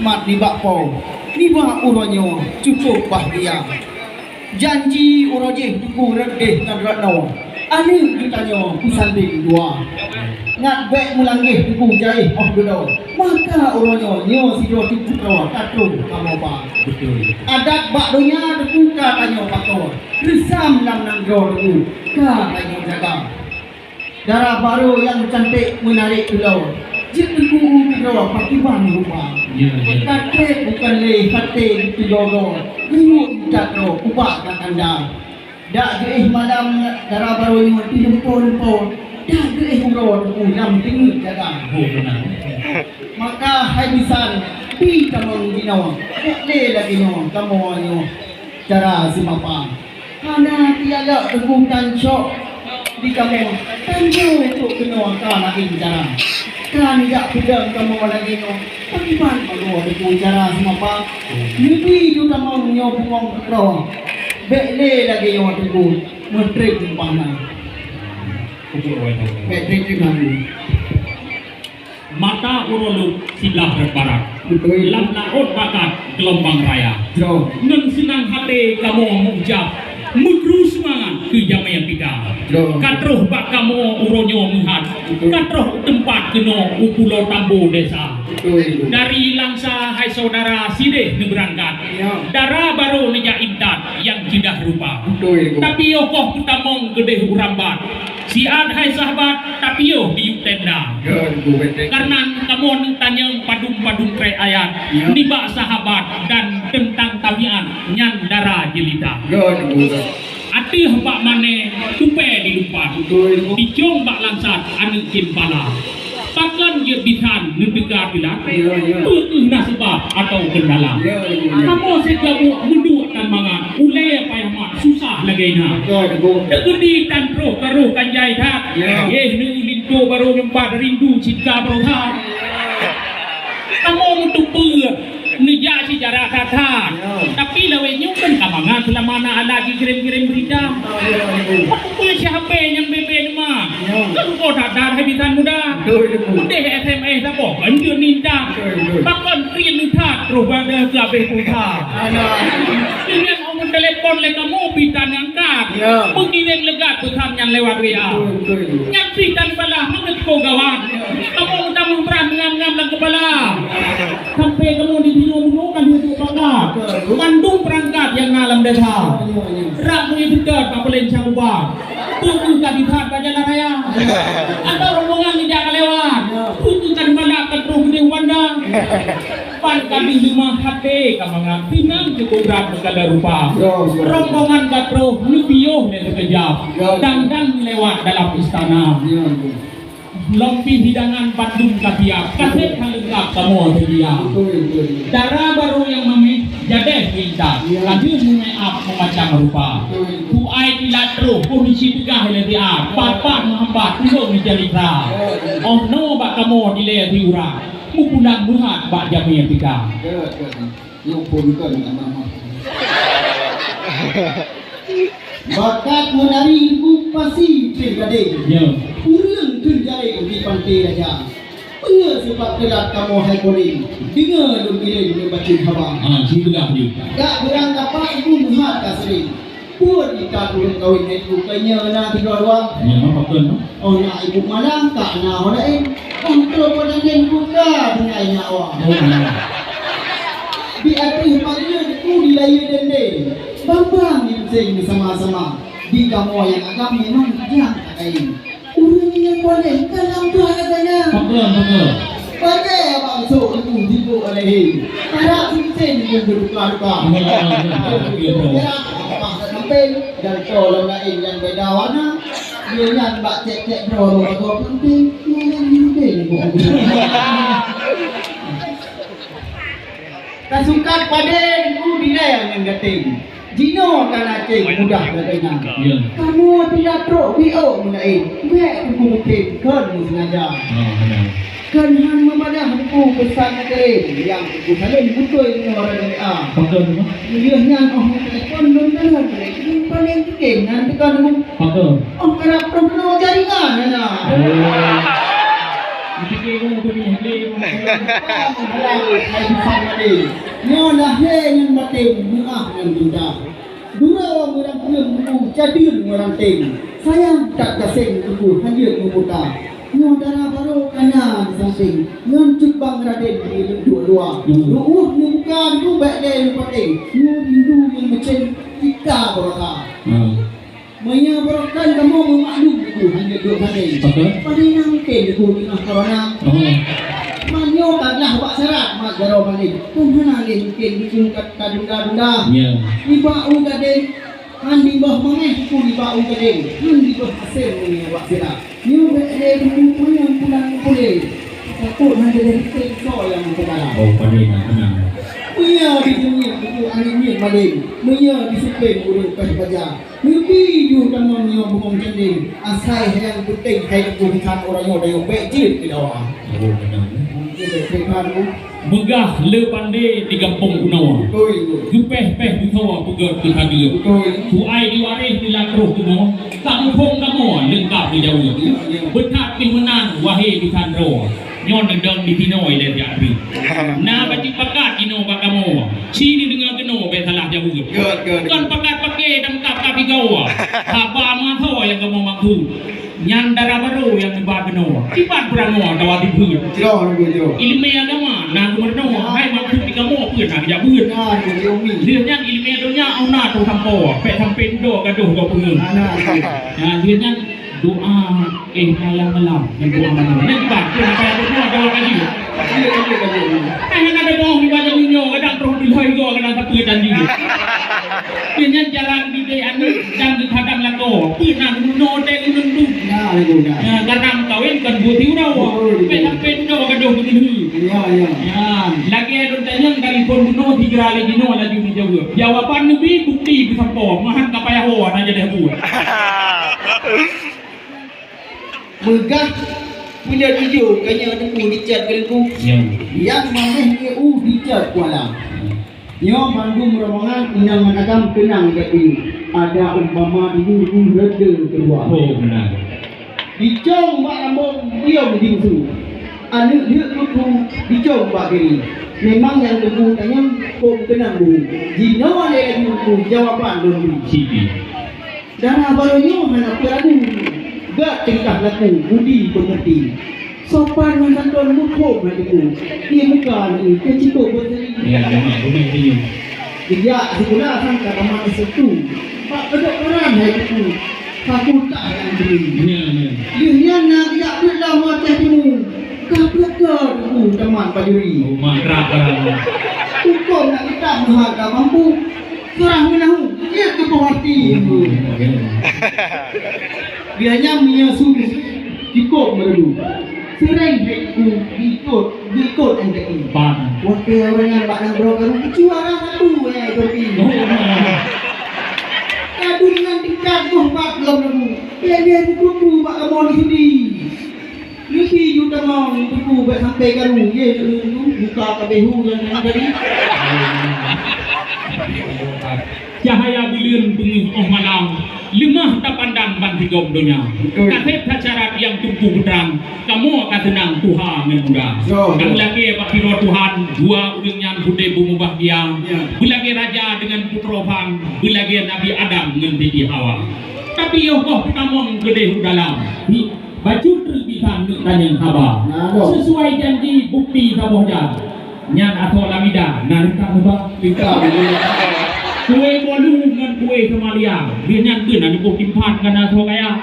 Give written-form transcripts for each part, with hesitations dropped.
nikmat ni bakpo. Ni bah uronyo cukup bahagia. Janji urojeh tuku redeh nadratno. Ani ditanya kusanding dua. Ngat bek mulanggih tuku jaih dodo. Maka uronyo nyo sido tiputra katru kamoba. Betul. Adat bak dunia tuku ka tanyo pakor. Resam lam nangro tuku ka tanyo jaga. Darah baru yang cantik menarik pulau. Jika tuku kira patiban rupa. Kate bukan le kate tidogo. Ibu jatro ubah kakanda. Dak geih malam darah baru ni tilempo-lempo. Dak geih umroh ulam tinggi jaga. Maka hadisan pi tamang ginawa. Le lagi no kamu cara simapa. Karena tiada tegukan syok di kamu. Tanjo untuk kena kana injara. Kan tidak pedang kamu lagi no. Bagaimana kalau ada cara simapa? Lebih juga mau nyobong kro. Bekle lagi yang tunggu menteri kumpana. Menteri kumpana. Mata uroluk silah berbarak. Betul. Lam laut bakat gelombang raya. Jo. Neng senang hati kamu mengucap mudru semangat ke jamai pika. Katroh bak kamu uronyo muhat. Katroh tempat keno upulo tambo desa. Dari langsa hai saudara sideh neberangkat. Darah baru neja intat yang tidak rupa. Tapi yokoh kutamong gede urambat. Siad hai sahabat tapi yo di tenda. Karena kamu tanya padum-padum kre ayat nibak sahabat dan tentang tabian nyan darah jelita. Ati hembak mane tupe di lumpat. Dijong bak langsat anu cimpala. Pakan dia bitan nebega bilang itu nasibah atau kendala. Kamu segamu menduk dan mangan ulai payah mak susah lagi na. Degedi dan roh karuh kanjai tak. Ni lintu baru rempat rindu cinta beruhat. Kamu untuk Nija si jarak kata, tapi lawan nyukan kamangan selama nak lagi kirim-kirim berita. Aku punya siapa yang bebe nama? Kau tak ada habisan muda. Muda SMS apa? Anjur ninja. Bahkan krian ninja terus pada gabe kuda. Ini orang telepon le kamu bitan angkat. Pengirim legat pesan yang lewat WA. Yang bitan balah menget kau gawat. Kamu tak memperan ngam-ngam dalam kepala. Sampai kamu di kan hidup bangga kandung perangkat yang ngalam desa ramu itu dekat tak boleh cangguba tunggu kadihat bajalan raya ada rombongan di jalan lewat tunggu kan malak ketrung di wanda pan kami lima hati kamangan pinang cukup berat segala rupa rombongan katro nubio dan sekejap dangdang lewat dalam istana Lompi hidangan Bandung Kapiak kaset lengkap kamu sedia. Darah baru yang memih jadeh minta lanjut mengeap memacam rupa. Tuai dilatro polisi tegah letia papat menghambat untuk menjalita. Oh no bak kamu dile diura. Mupundang muhat bak jami yang tiga. Yung pun kan nama. Bakat menari ibu pasti tergade. Urang terjadi di pantai raja. Pengen sebab telat kamu hai koling. Dengar dong kirim ke bacin hawa. Sudah ni. Tak berang dapat ibu muhat kasri. Pun kita turun kawin itu kayaknya na tiga ruang. Ya, betul. Oh nak ibu malam tak na orang untuk pada den buka dengan nyawa. Di atas pagi itu dilayu dende. Bambang yang sing sama-sama di kamu yang agak minum yang kain. Urang yang boleh kalang tu katanya. Betul. Pakai abang so itu dibu oleh. Para sing berduka-duka. Sampai dan tolong lain yang beda warna. Dia yang bak cek-cek bro atau penting yang ini bu. Kasukan pada ibu bila yang gating. Jino kan acing mudah katanya. Kamu tidak teruk bio mulai. Mek mungkin kan sengaja. Kan han memadah aku pesan kering yang aku saling betul dengan orang dari A. Betul. Dia yang telepon belum tahu ini paling penting nanti kan Betul. kerap perlu jaringan ya. Fikir kamu tu ni boleh. Hai bisa mati. Nyo lahir yang mati buah yang muda. Dua orang belum jadi orang ting. Sayang tak kasing tubuh hanya memuda. Nyo darah baru kanan samping. Nyo cubang raden di dua-dua. Ruh ni bukan tu baik dia lupa ting. Nyo rindu yang macam kita berkah. Maya berkan kamu memaklum itu hanya dua kali. Pada yang mungkin itu dengan corona. Manyo taklah buat syarat mak jaro balik. Kumana ni mungkin itu kata dunda-dunda. Di bau gading, di bawah mangeh itu di bau gading, di bawah hasil ni buat syarat. Ni berada di yang pulang boleh. Takut hanya dari so yang berdalam. Oh, pada anak. Maya di dunia itu angin balik. Maya di suplai urut pada baja. Mimpi ju teman yang bungong cending. Asai yang penting hai bukan orang yang dah baik jid ke bawah. Oh, benar. Kita fikar tu. Megah le pandai di kampung kuno. Betul. Gepeh-peh di tawa pegat ke hadir. Betul. Tu ai di waris di lakruh kuno. Kampung kamu lengkap di jauh. Betat di menan wahai di Sandro. Nyon dendang di Pinoi dan Jabri. Na bati pakat ino ba kamu. Sini dengan geno be salah jauh. Kan pakat pakai dan kap kap igau. Haba mangho yang kamu maksud. Yang darah baru yang dibawa geno. Tibat berango dawa di beur. Ilmu agama na gumernno hai maksud di kamu pun nak jabut. Dia yang ilmu dunia au na tu sampo. Pe sampai do gaduh go pun. Nah, dia yang doa malam malam yang doa malam. Nanti baca apa doa kali. Ada doa di baca dunia kadang terus diloi go kadang tapi janji. Dia jalan di anu dan di hadam lato. Pina no te nundu. Ya, kadang kawin kan buti urau. Pe sampai do gaduh begini. Ya, lagi ada tanya telefon kuno 3 lagi no lagi di jawab. Jawapan nabi bukti bersampo mahan kapaya ho na jadi buat. Megah bila tujuh kanya ada dicat gelku. Yang mameh dia dicat kuala. Nyo Bandung rombongan inang managam tenang jadi. Ada umpama ibu reda keluar. Oh benar. Dicong mak rambung dia berdingsu. Anu dia lupu dicong mak kiri. Memang yang lupu tanya kok tenang bu. Jino ada lupu jawaban dulu. Cipi. Dan abalonyo anak peragu. Gak tingkah laku budi pengerti. Sopan dengan santun mukhom hatiku. Dia muka ni keciko berseri. Ya, jangan rumah dia. Dia segera sangka ramai setu. Pak kedok peran hatiku. Aku tak yang beri. Dia nak tidak belah wajahmu. Kau berkata aku teman pajuri. Oh, mantra perang. Hukum nak kita mengharga mampu. Serang menahu. Dia keperhati. Biarnya menyasu ikut merdu. Sering haiku ikut NTI. Wakil orang yang bakal berokan juara satu berarti. Kadu dengan tingkat buah baklom kamu. Dia buku bak kamu di sini. Luki juta mau buku bak sampai kamu. Ye dulu buka kabehu yang tadi. Cahaya bilin bumi oh malam. Lemah tak pandang ban higom dunia. Katep syarat yang tumpu pedang. Kamu akan tenang Tuhan yang muda. Kamu lagi bakiro Tuhan. Dua udengnya bude bumi bahagia. Belagi raja dengan putra Pan. Belagi Nabi Adam dengan Bibi Hawa. Tapi Allah kamu gede dalam. Baju terbitan tanya khabar. Sesuai janji bukti kabohja. Nyan atau lamida. Narika mubah. Kue bolu dengan kue Somalia, dia nyangkut nanti kau timpan karena soalnya.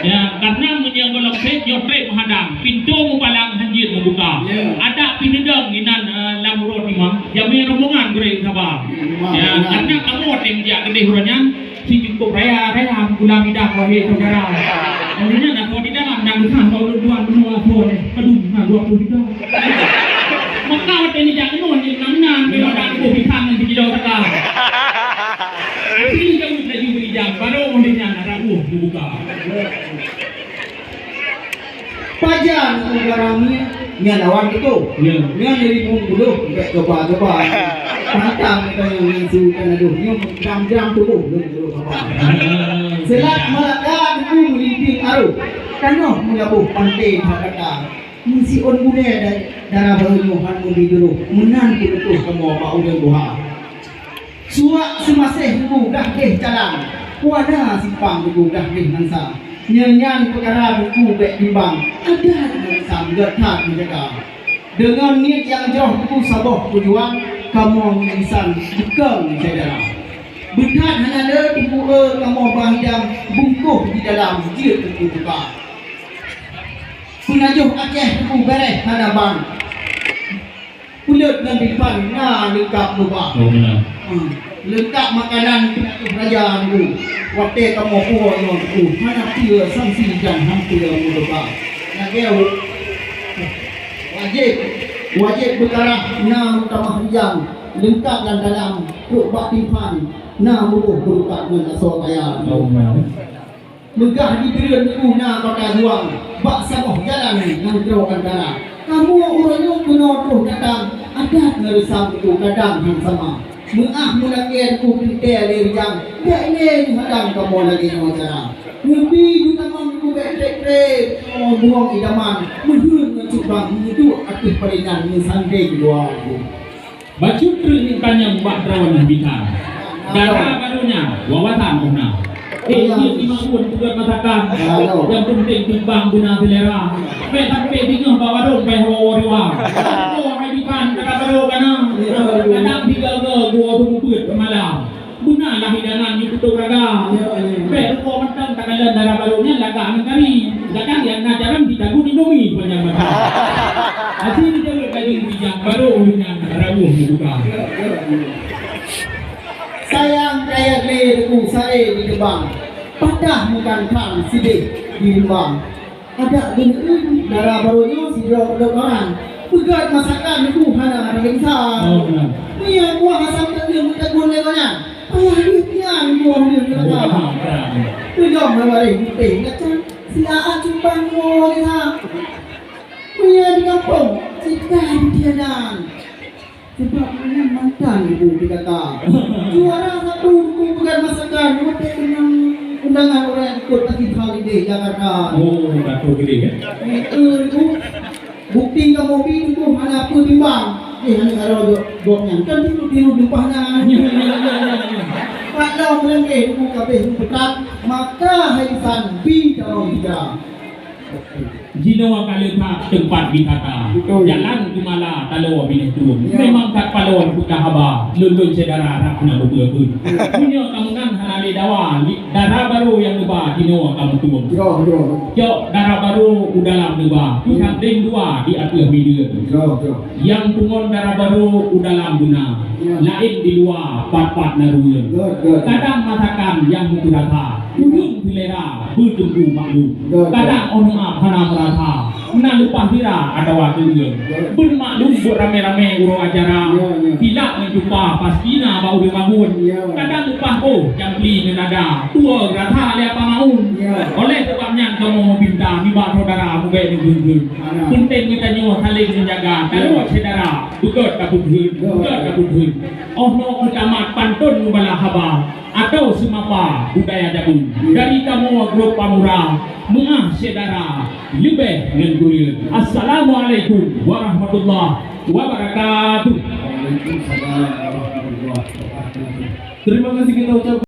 Ya, karena menyang golok set jotrek menghadang, pintu mubalang hanjir membuka. Ada pinedang inan lamurot imam, jami rombongan gerai sabar. Ya, karena kamu tem dia gede hurannya, si cukup raya pulang idah wahai saudara. Akhirnya nak kau di dalam dan bukan kau dua sore, aduh, 23. Maka ini jangan nonton nang kalau ada kau pisang nanti kita kata. Ini kamu sudah beri jam, baru mendingan ragu dibuka. Pajan ugarangnya nyalawan itu. Dia dari mulu coba. Pantang kita yang mensukan aduh, jam tubuh Selat Melaka itu melinting aruh. Kanoh mengabuh pantai kata. Misi on mune darah baru han mundi dulu menan kudu kamu apa udah doa. Suak semasih buku dah deh jalan. Kuada simpang buku dah deh nangsa. Nyanyian perkara buku bek bimbang. Ada nangsa gertak menjaga. Dengan niat yang jauh buku saboh tujuan kamu mengisan bukan saudara. Benar hanya ada buku kamu bahidam bungkuh di dalam dia buku buka. Penajuh Aceh buku beres hadapan. Kulit dan depan na lengkap lupa. Lengkap makanan penajuh raja itu. Waktu kamu puas itu mana dia sanksi dan hampir lupa. Nageu wajib berkarah na utamah rijang lengkap dan dalam rubah timpan na bubuh berukat menasol kaya. Megah di berian itu na pakai juang bak saboh jalan yang terokan darah. Kamu orangnya kena terus datang adat ngeresam itu kadang yang sama. Mengah mulai ku pintai rijang. Ya ini hadang kamu lagi wawancara. Lebih juga mampu betrek-trek buang idaman menhun ngecubang itu aktif peringan misandai dua. Baju ini kanyang bak rawan bintang. Darah barunya wawatan umna. Ini dimaksud juga katakan yang penting timbang guna selera. Tapi bingung bawa dongไปหัวดีว่าโอ้ให้ดิพันกระโดดกันนะkadang tinggal ke gua tubuh beut malam. Guna lah hidangan di putu raga. Pero ko mentang takalan darah barunya laga kami. Jangan yang ngajaran ditagun Indomie banyak macam. Asli dia lagi bijak baru dengan rawuh juga. Sayang kayak leku sare di Debang. Padah bukan kan sidik di Debang. Ada gini darah barunya si dua orang. Pegat masakan itu hana ada besar. Iya buah asam terjun kita guna kanya. Ayah dia buah dia kata. Pegang mawari putih kata. Silaan cumbang buah dia. Iya di kampung kita di tiadaan. Sebab mana mantan ibu dikata. Juara satu bukan masakan. Mata dengan undangan orang ikut pasti holiday Jakarta. Oh, Dato' gede ya. Itu bukti kamu itu hanya apa timbang. Hanya kalau goknya kan tiru dupahnya. Kalau melengkeh itu kabeh petang maka haisan bi kalau tidak. Jino kalita tempat wisata. Jalan Kumala Talo Binitung. Memang tak palon buka haba. Lulun sedara rakna betul. Punya kamungan hanali dawa. Darah baru yang lebah Jino kamu tuang. Jok darah baru udalam lebah. Kita deng dua di atas media. Yang pungon darah baru udalam guna. Lain di luar pat-pat naruyan. Kadang masakan yang muturata. Ujung selera bertumpu maklum. Kadang onuma hana merata. Nak lupa hira ada waktu dia. Bermaklum buat rame-rame urung acara. Tidak menjumpa paskina bau dia bangun. Kadang lupa yang beli menada. Tua gerata lihat apa maun. Oleh sebabnya kamu meminta nibat saudara mugai digundul. Penting kita nyawa saling menjaga. Kalau saudara bukan kabut. Oh no ucamat pantun mubala haba. Atau semapa budaya Jabun dari kamu grup pamura mengah saudara lebih dengan guril. Assalamualaikum warahmatullahi wabarakatuh. Waalaikumsalam warahmatullahi wabarakatuh. Terima kasih kita ucapkan.